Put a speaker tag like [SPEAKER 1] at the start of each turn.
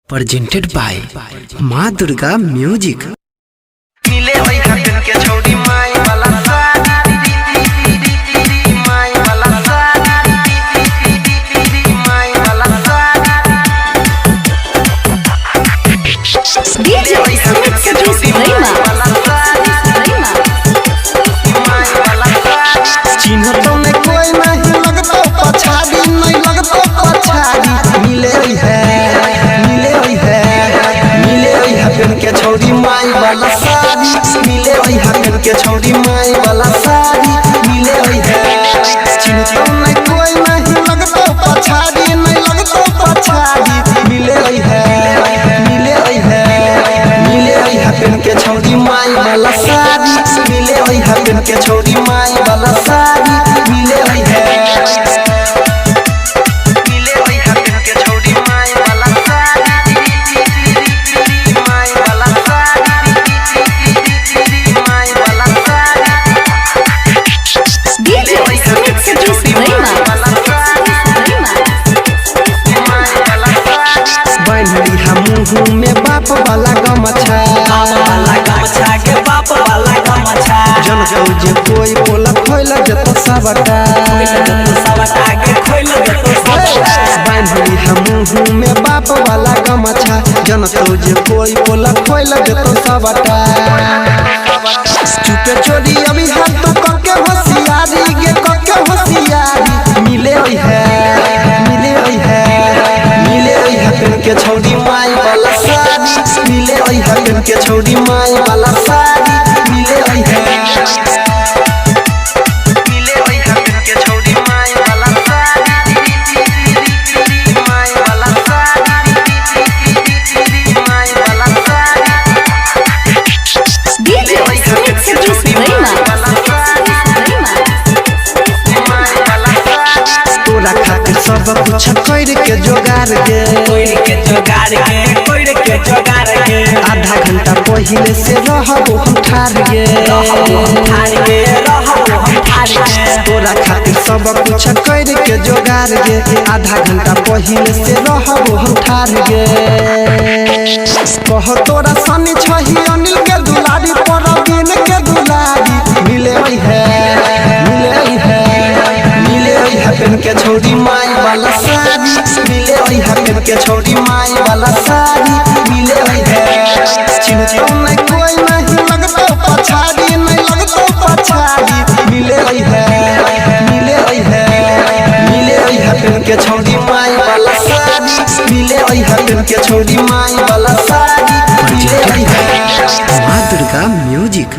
[SPEAKER 1] presented by माँ Durga music.
[SPEAKER 2] मिले वही हटन के छोड़ी माई वाला माई वाला माई वाला
[SPEAKER 3] DJ Smith Sadiq
[SPEAKER 2] चिन्ह तो में कोई नहीं लगतो पछाड़ी नहीं लगतो पछाड़ी मिले है हटन के छोड़ी माई वाला साड़ी मिले वही हटन के छोड़ी माई वाला साड़ी मिले है चिन्ह तो में कोई नहीं लगतो पछाड़ी नहीं लगतो पछाड़ी मिले है हटन के छोड़ी माई वाला साड़ी मिले वही हटन के छोड़ी माई वाला साड़ी मिले है मिले वही हटन के छोड़ी माई वाला साड़ी माई वाला साड़ी माई वाला साड़ी
[SPEAKER 3] DJ Smith
[SPEAKER 2] बनली हमहू में बाप वाला गमछा
[SPEAKER 4] के बाप वाला गमछा
[SPEAKER 2] जन जे कोई बोला खोल जतो सबटा
[SPEAKER 4] के खोल देतो
[SPEAKER 2] बनली हमहू में बाप वाला गमछा जन जे कोई बोला खोल जतो सबटा चुपे चोरी अभी हाथ तो कके होशियारी गे कके होशियारी मिले है हटन के छोड़ी माई वाला साड़ी मिले हटन के छोड़ी माई वाला साड़ी मिले है मिले हटन के छोड़ी माई वाला साड़ी माई वाला साड़ी माई वाला साड़ी
[SPEAKER 3] DJ
[SPEAKER 2] तोरा खातिर सब कुछ कर के जोगार गे
[SPEAKER 4] कोई के जोगार के
[SPEAKER 2] आधा घंटा पहले से रहबो हम ठार गे तोरा खातिर सब कुछ कर के जोगार गे आधा घंटा पहले से रहबो हम ठार गे कह तोरा सनी छही अनिल के दुलारी परवीन के दुलारी मिले है हटन के छोड़ी माई वाला साड़ी मिले हटन के छोड़ी माई वाला साड़ी मिले है चिन्ह तो में कोई नहीं लगतो पछाड़ी नहीं लगतो पछाड़ी मिले है हटन के छोड़ी माई वाला साड़ी मिले हटन के छोड़ी माई वाला साड़ी मिले है
[SPEAKER 1] माँ दुर्गा म्यूजिक।